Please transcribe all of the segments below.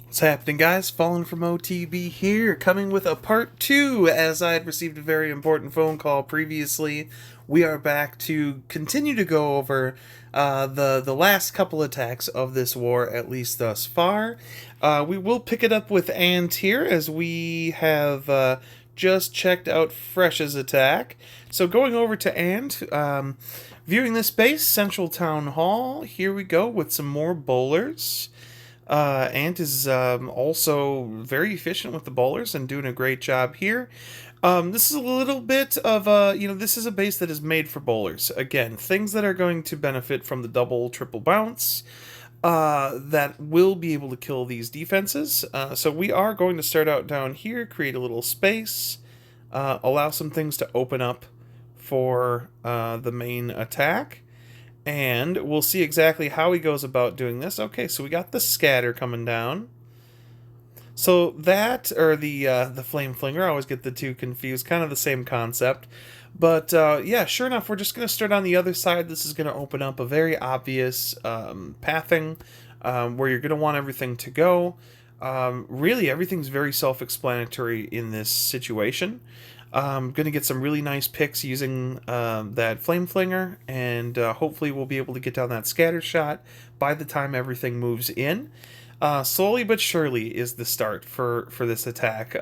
What's happening, guys? Fallen from OTB here, coming with a part 2, as I had received a very important phone call previously. We are back to continue to go over the last couple attacks of this war, at least thus far. We will pick it up with Ant here, as we have just checked out Fresh's attack. So going over to Ant, viewing this base, Central Town Hall, here we go with some more bowlers. Ant is also very efficient with the bowlers and doing a great job here. This is a little bit of this is a base that is made for bowlers. Again, things that are going to benefit from the double, triple bounce that will be able to kill these defenses. So we are going to start out down here, create a little space, allow some things to open up for the main attack. And we'll see exactly how he goes about doing this. Okay, so we got the scatter coming down. So that, or the flame flinger, I always get the two confused, kind of the same concept. But yeah, sure enough, we're just going to start on the other side. This is going to open up a very obvious pathing where you're going to want everything to go. Really, everything's very self-explanatory in this situation. I'm going to get some really nice picks using that flame flinger, and hopefully we'll be able to get down that scatter shot by the time everything moves in. Slowly but surely is the start for this attack.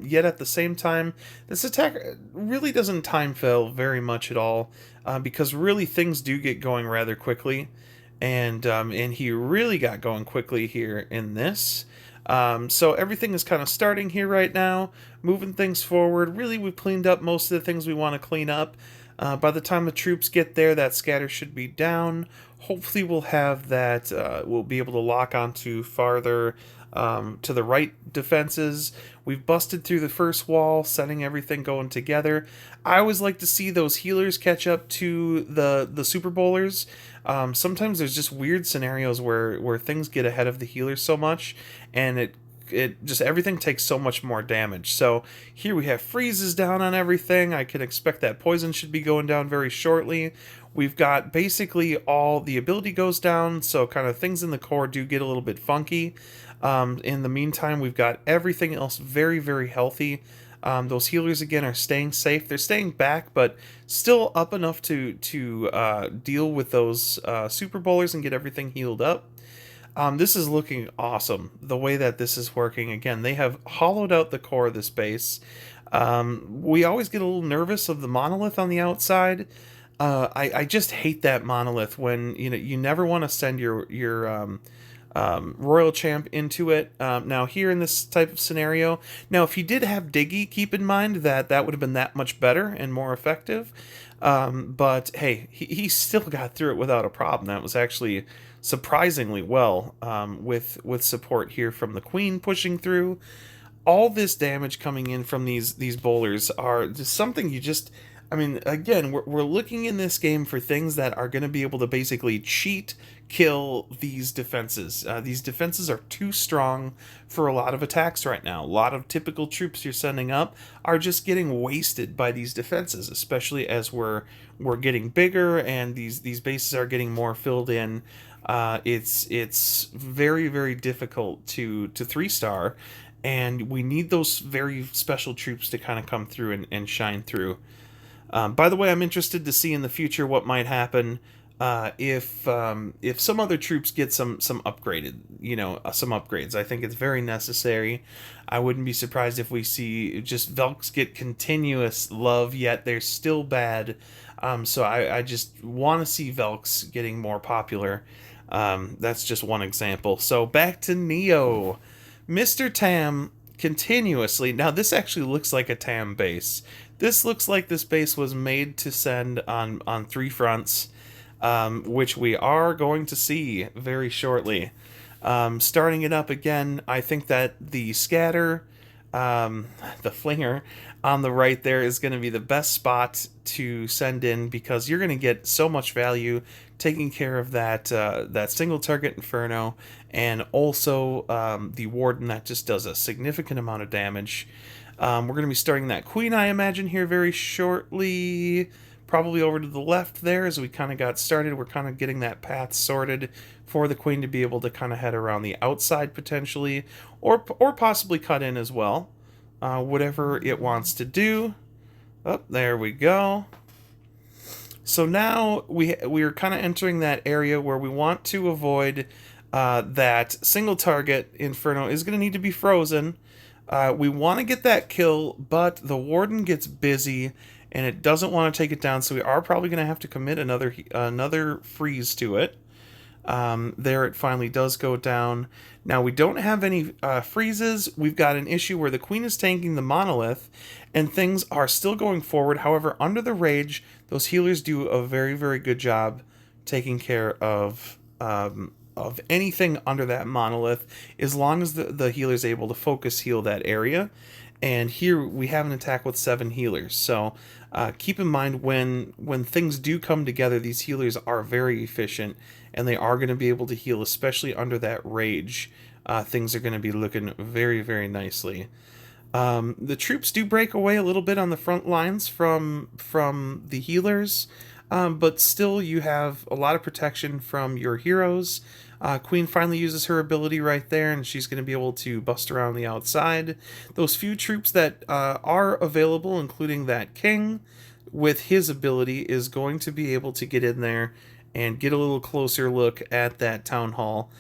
Yet at the same time, this attack really doesn't time fail very much at all, because really things do get going rather quickly, and he really got going quickly here in this. So everything is kind of starting here right now, moving things forward. Really, we've cleaned up most of the things we want to clean up. By the time the troops get there, that scatter should be down. Hopefully we'll have that, we'll be able to lock onto farther to the right defenses. We've busted through the first wall, setting everything going together. I always like to see those healers catch up to the super bowlers. Sometimes there's just weird scenarios where things get ahead of the healers so much, and it just everything takes so much more damage. So here we have freezes down on everything. I can expect that poison should be going down very shortly. We've got basically all the ability goes down, so kind of things in the core do get a little bit funky. In the meantime, we've got everything else very, very healthy. Those healers, again, are staying safe. They're staying back, but still up enough to deal with those super bowlers and get everything healed up. This is looking awesome, the way that this is working. Again, they have hollowed out the core of this base. We always get a little nervous of the monolith on the outside. I just hate that monolith when, you never want to send your Royal Champ into it. Now here in this type of scenario, now if he did have Diggy, keep in mind that would have been that much better and more effective. But hey, he still got through it without a problem. That was actually surprisingly well, with support here from the Queen pushing through. All this damage coming in from these bowlers are just something you just... I mean, again, we're looking in this game for things that are going to be able to basically cheat, kill these defenses. These defenses are too strong for a lot of attacks right now. A lot of typical troops you're sending up are just getting wasted by these defenses, especially as we're getting bigger and these bases are getting more filled in. It's very, very difficult to 3-star, and we need those very special troops to kind of come through and shine through. By the way, I'm interested to see in the future what might happen if some other troops get some upgraded, some upgrades. I think it's very necessary. I wouldn't be surprised if we see just Velks get continuous love, yet they're still bad. So I just want to see Velks getting more popular. That's just one example. So back to Neo. Mr. Tam continuously... Now, this actually looks like a Tam base. This looks like this base was made to send on 3 fronts, which we are going to see very shortly. Starting it up again, I think that the scatter, the flinger on the right there is going to be the best spot to send in, because you're going to get so much value taking care of that single target Inferno, and also the Warden that just does a significant amount of damage. We're going to be starting that Queen, I imagine, here very shortly. probably over to the left there as we kind of got started. We're kind of getting that path sorted for the queen to be able to kind of head around the outside potentially, or possibly cut in as well. Whatever it wants to do. Oh, there we go. So now we're kind of entering that area where we want to avoid that single target Inferno is going to need to be frozen. We want to get that kill, but the Warden gets busy and it doesn't want to take it down, so we are probably going to have to commit another freeze to it. There it finally does go down. Now we don't have any freezes. We've got an issue where the queen is tanking the monolith and things are still going forward. However, under the rage, those healers do a very, very good job taking care of anything under that monolith, as long as the healer is able to focus heal that area. And here we have an attack with 7 healers, so keep in mind when things do come together, these healers are very efficient and they are going to be able to heal, especially under that rage. Things are going to be looking very, very nicely. The troops do break away a little bit on the front lines from the healers, but still you have a lot of protection from your heroes. Queen finally uses her ability right there, and she's going to be able to bust around the outside. Those few troops that are available, including that king, with his ability, is going to be able to get in there and get a little closer look at that town hall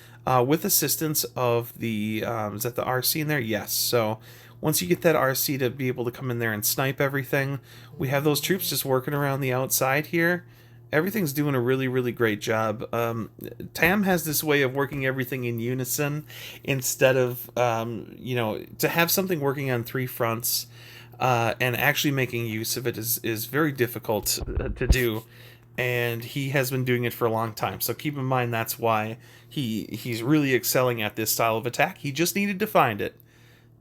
with assistance of the, is that the RC in there? Yes. So once you get that RC to be able to come in there and snipe everything, we have those troops just working around the outside here. Everything's doing a really, really great job. Tam has this way of working everything in unison instead of, to have something working on 3 fronts and actually making use of it is very difficult to do. And he has been doing it for a long time. So keep in mind that's why he's really excelling at this style of attack. He just needed to find it.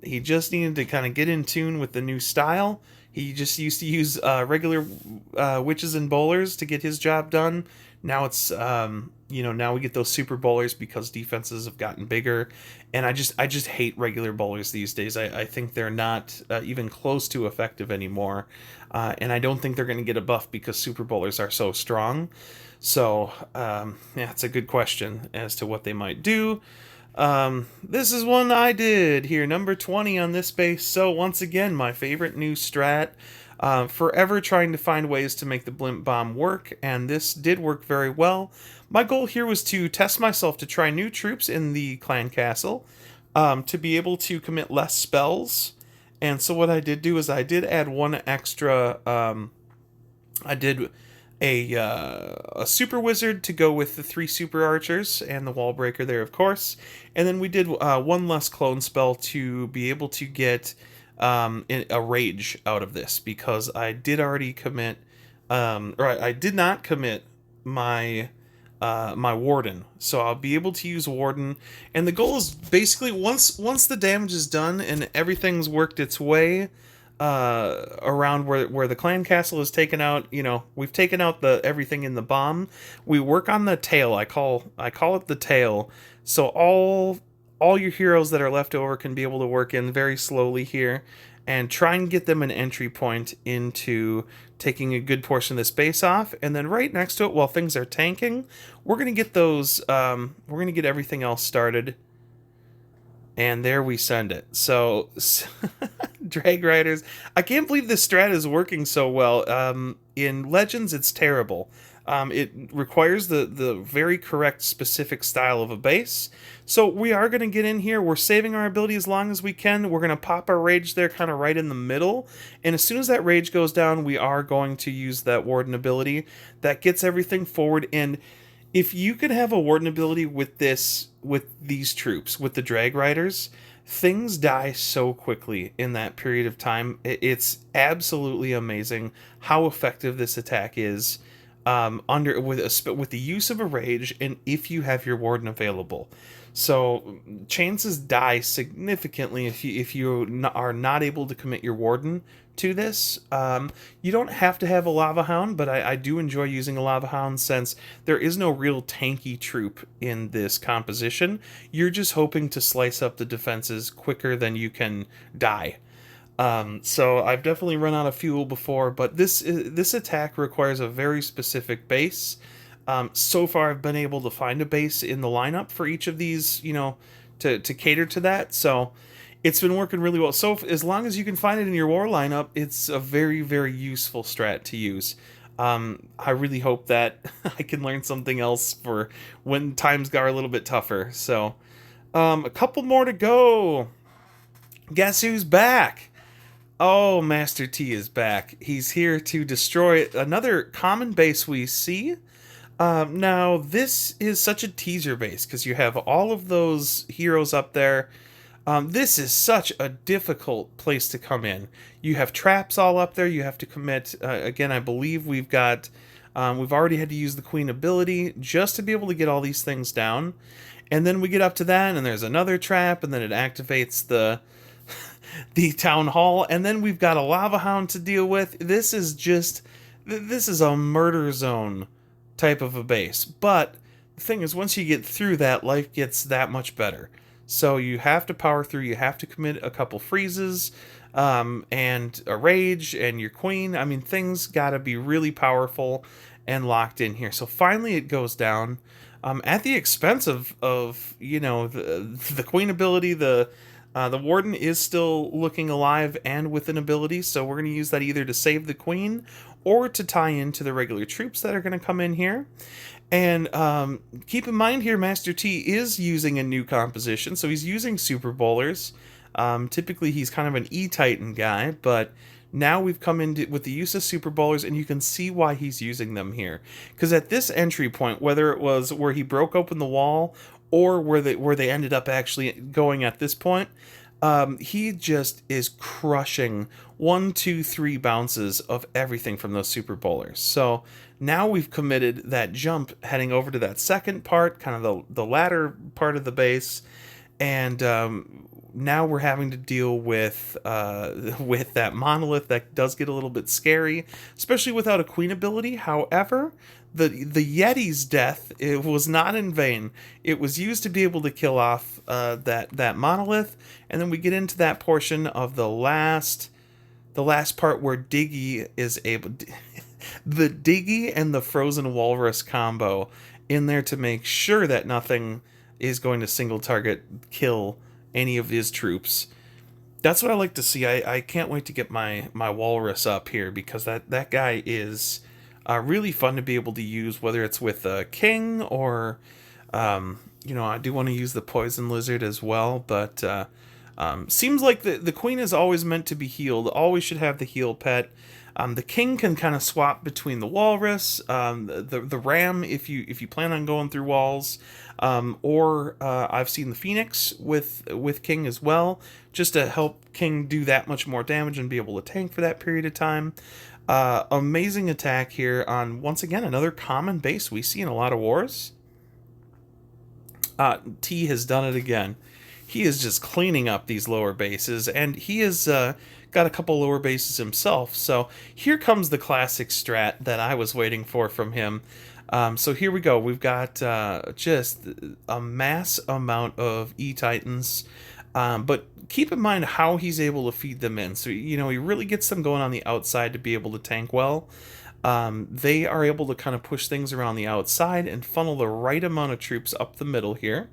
He just needed to kind of get in tune with the new style. He just used to use regular witches and bowlers to get his job done. Now it's, now we get those super bowlers because defenses have gotten bigger. And I just hate regular bowlers these days. I think they're not even close to effective anymore. And I don't think they're going to get a buff because super bowlers are so strong. So, yeah, it's a good question as to what they might do. This is one I did here, number 20 on this base. So once again, my favorite new strat. Forever trying to find ways to make the blimp bomb work, and this did work very well. My goal here was to test myself to try new troops in the clan castle, to be able to commit less spells. And so what I did do is I did add one extra, I did a super wizard to go with the 3 super archers and the wall breaker there, of course. And then we did one less clone spell to be able to get a rage out of this, because I did already commit, I did not commit my my warden, so I'll be able to use warden. And the goal is basically once the damage is done and everything's worked its way around where the clan castle is taken out, we've taken out everything in the bomb. We work on the tail. I call it the tail. So all your heroes that are left over can be able to work in very slowly here and try and get them an entry point into taking a good portion of this base off. And then right next to it, while things are tanking, we're going to get those, we're going to get everything else started. And there we send it. So, Drag Riders, I can't believe this strat is working so well. In Legends, it's terrible. It requires the very correct specific style of a base. So we are going to get in here. We're saving our ability as long as we can. We're going to pop our rage there kind of right in the middle. And as soon as that rage goes down, we are going to use that warden ability. That gets everything forward. And if you can have a warden ability with these troops, with the Drag Riders, things die so quickly in that period of time. It's absolutely amazing how effective this attack is. With the use of a rage, and if you have your warden available. So chances die significantly if you are not able to commit your warden to this. You don't have to have a lava hound, but I do enjoy using a lava hound since there is no real tanky troop in this composition. You're just hoping to slice up the defenses quicker than you can die. So I've definitely run out of fuel before, but this attack requires a very specific base. So far, I've been able to find a base in the lineup for each of these, to cater to that. So it's been working really well. So as long as you can find it in your war lineup, it's a very, very useful strat to use. I really hope that I can learn something else for when times got a little bit tougher. So a couple more to go. Guess who's back? Oh, Master T is back. He's here to destroy another common base we see. Now, this is such a teaser base because you have all of those heroes up there. This is such a difficult place to come in. You have traps all up there. You have to commit. Again, I believe we've already had to use the Queen ability just to be able to get all these things down. And then we get up to that, and there's another trap, and then it activates the town hall, and then we've got a lava hound to deal with. This is a murder zone type of a base. But the thing is, once you get through that, life gets that much better. So you have to power through. You have to commit a couple freezes, and a rage, and your queen. I mean, things gotta be really powerful and locked in here. So finally, it goes down. At the expense of the queen ability. The warden is still looking alive and with an ability, so we're going to use that either to save the queen or to tie into the regular troops that are going to come in here. And keep in mind here, Master T is using a new composition, so he's using Super Bowlers. Typically, he's kind of an E-Titan guy, but now we've come in with the use of Super Bowlers, and you can see why he's using them here. Because at this entry point, whether it was where he broke open the wall or where they ended up actually going at this point, he just is crushing 1, 2, 3 bounces of everything from those Super Bowlers. So now we've committed that jump heading over to that second part, kind of the latter part of the base, and now we're having to deal with that monolith that does get a little bit scary, especially without a queen ability. However, the Yeti's death, it was not in vain. It was used to be able to kill off that monolith, and then we get into that portion of the last part where Diggy is able the Diggy and the Frozen Walrus combo in there to make sure that nothing is going to single target kill any of his troops. That's what I like to see. I can't wait to get my walrus up here, because that guy is really fun to be able to use, whether it's with a king or I do want to use the poison lizard as well, but seems like the queen is always meant to be healed, always should have the heal pet. The king can kind of swap between the walrus, the ram if you plan on going through walls, or I've seen the phoenix with king as well, just to help king do that much more damage and be able to tank for that period of time. Amazing attack here on, once again, another common base we see in a lot of wars. T has done it again. He is just cleaning up these lower bases, and he has got a couple lower bases himself. So here comes the classic strat that I was waiting for from him. So here we go. We've got just a mass amount of E-Titans, but keep in mind how he's able to feed them in. So, he really gets them going on the outside to be able to tank well. They are able to kind of push things around the outside and funnel the right amount of troops up the middle here.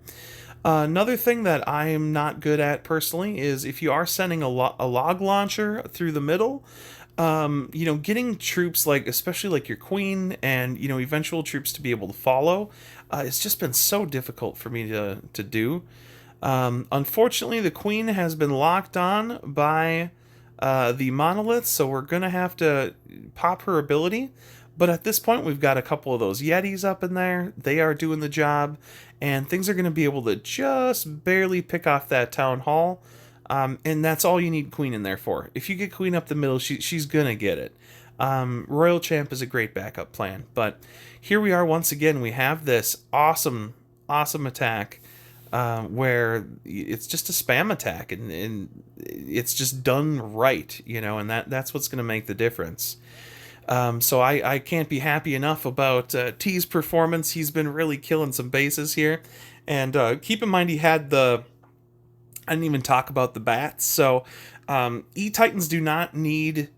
Another thing that I am not good at personally is if you are sending a log launcher through the middle, getting troops especially like your queen and, eventual troops to be able to follow, it's just been so difficult for me to do. Unfortunately, the queen has been locked on by the monolith, so we're going to have to pop her ability. But at this point, we've got a couple of those Yetis up in there. They are doing the job, and things are going to be able to just barely pick off that town hall. And that's all you need Queen in there for. If you get Queen up the middle, she's going to get it. Royal Champ is a great backup plan. But here we are once again. We have this awesome attack where it's just a spam attack, and it's just done right, and that's what's going to make the difference. So I can't be happy enough about T's performance. He's been really killing some bases here. And keep in mind, he had I didn't even talk about the bats. So E-Titans do not need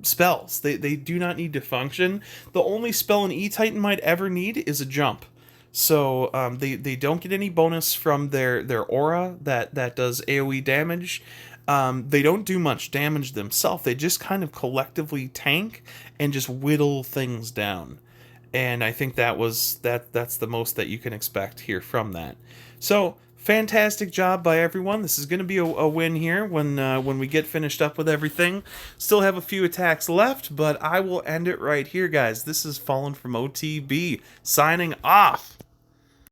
spells. They do not need to function. The only spell an E-Titan might ever need is a jump. So they don't get any bonus from their aura that does AoE damage. They don't do much damage themselves. They just kind of collectively tank and just whittle things down. And I think that's the most that you can expect here from that. So fantastic job by everyone. This is going to be a win here when we get finished up with everything. Still have a few attacks left, but I will end it right here, guys. This is Fallen from OTB signing off.